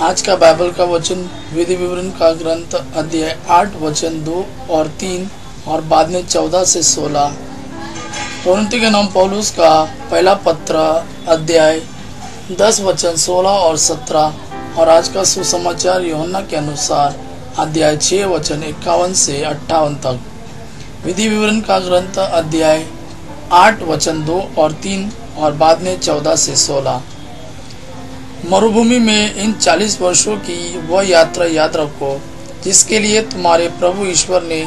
आज का बाइबल का वचन विधि विवरण का ग्रंथ अध्याय 8 वचन 2 और 3 और बाद में 14 से 16। कोरिन्थियों के नाम पौलुस का पहला पत्र अध्याय 10 वचन 16 और 17 और आज का सुसमाचार यूहन्ना के अनुसार अध्याय 6 वचन 51 से 58 तक। विधि विवरण का ग्रंथ अध्याय 8 वचन 2 और 3 और बाद में 14 से 16। मरुभूमि में इन 40 वर्षों की वह यात्रा याद रखो जिसके लिए तुम्हारे प्रभु ईश्वर ने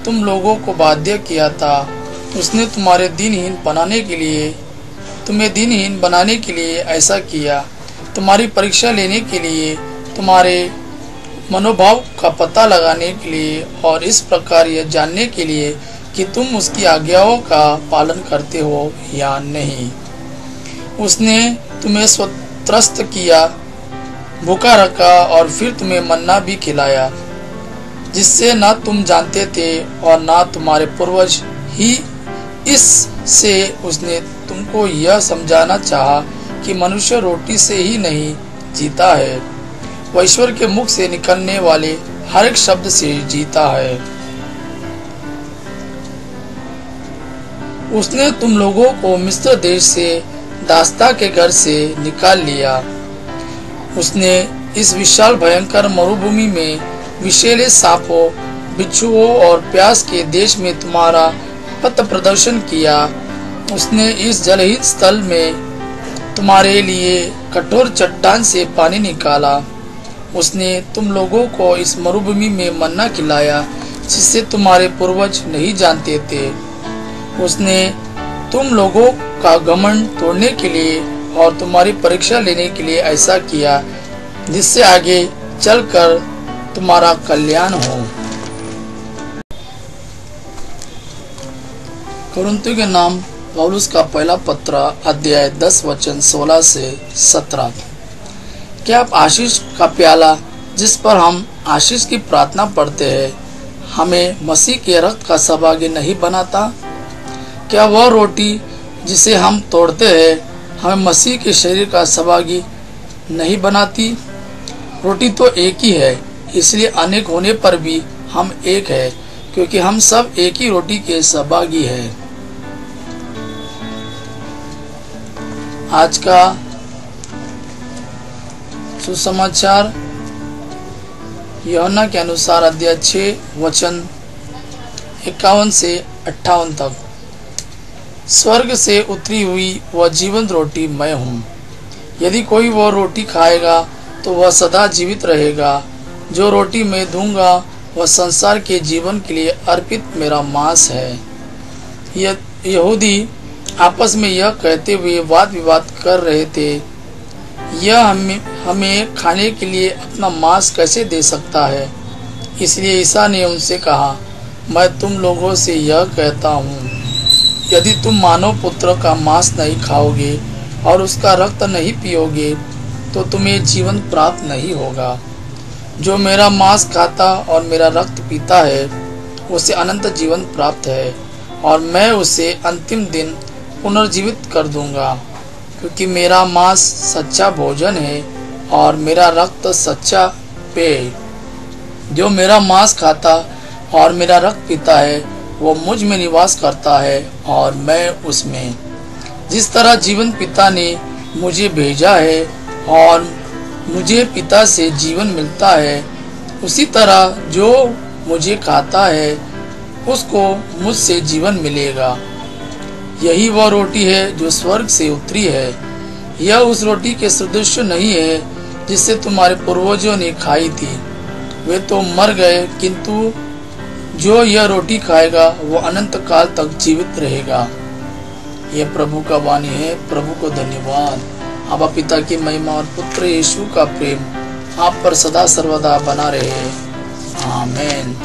तुम लोगों को बाध्य किया था। उसने तुम्हें दीनहीन बनाने के लिए ऐसा किया, तुम्हारी परीक्षा लेने के लिए, तुम्हारे मनोभाव का पता लगाने के लिए और इस प्रकार यह जानने के लिए कि तुम उसकी आज्ञाओं का पालन करते हो या नहीं। उसने तुम्हें त्रस्त किया, भूखा रखा और फिर तुम्हें मन्ना भी खिलाया, जिससे ना तुम जानते थे और ना तुम्हारे पूर्वज ही। इससे उसने तुमको यह समझाना चाहा कि मनुष्य रोटी से ही नहीं जीता है, वह ईश्वर के मुख से निकलने वाले हर एक शब्द से जीता है। उसने तुम लोगों को मिस्र देश से दास्ता के घर से निकाल लिया। उसने इस विशाल भयंकर मरुभूमि में विषैले सांपों, बिच्छुओं और प्यास के देश में तुम्हारा पथ प्रदर्शन किया। उसने इस जलहित स्थल में तुम्हारे लिए कठोर चट्टान से पानी निकाला। उसने तुम लोगों को इस मरुभूमि में मन्ना खिलाया जिससे तुम्हारे पूर्वज नहीं जानते थे। उसने तुम लोगों का घमंड तोड़ने के लिए और तुम्हारी परीक्षा लेने के लिए ऐसा किया, जिससे आगे चलकर तुम्हारा कल्याण हो। कोरिन्थियों के नाम पौलुस का पहला पत्र अध्याय 10 वचन 16 से 17। क्या आप आशीष का प्याला जिस पर हम आशीष की प्रार्थना पढ़ते हैं हमें मसीह के रक्त का सहभागी नहीं बनाता? क्या वह रोटी जिसे हम तोड़ते हैं हमें मसीह के शरीर का सहभागी नहीं बनाती? रोटी तो एक ही है, इसलिए अनेक होने पर भी हम एक है, क्योंकि हम सब एक ही रोटी के सहभागी हैं। आज का सुसमाचार यूहन्ना के अनुसार अध्याय 6 वचन 51 से 58 तक। स्वर्ग से उतरी हुई वह जीवंत रोटी मैं हूँ। यदि कोई वह रोटी खाएगा तो वह सदा जीवित रहेगा। जो रोटी मैं दूंगा वह संसार के जीवन के लिए अर्पित मेरा मांस है। यहूदी आपस में यह कहते हुए वाद विवाद कर रहे थे, यह हमें खाने के लिए अपना मांस कैसे दे सकता है? इसलिए ईसा ने उनसे कहा, मैं तुम लोगों से यह कहता हूँ, यदि तुम मानव पुत्र का मांस नहीं खाओगे और उसका रक्त नहीं पियोगे तो तुम्हें जीवन प्राप्त नहीं होगा। जो मेरा मांस खाता और मेरा रक्त पीता है उसे अनंत जीवन प्राप्त है और मैं उसे अंतिम दिन पुनर्जीवित कर दूंगा, क्योंकि मेरा मांस सच्चा भोजन है और मेरा रक्त सच्चा पेय। जो मेरा मांस खाता और मेरा रक्त पीता है वो मुझ में निवास करता है और मैं उसमें। जिस तरह जीवन पिता ने मुझे भेजा है और मुझे पिता से जीवन मिलता है, उसी तरह जो मुझे खाता है उसको मुझसे जीवन मिलेगा। यही वह रोटी है जो स्वर्ग से उतरी है। यह उस रोटी के सदृश नहीं है जिससे तुम्हारे पूर्वजों ने खाई थी, वे तो मर गए, किंतु जो यह रोटी खाएगा वो अनंत काल तक जीवित रहेगा। यह प्रभु का वाणी है। प्रभु को धन्यवाद। आबा पिता की महिमा और पुत्र यीशु का प्रेम आप पर सदा सर्वदा बना रहे। आमीन।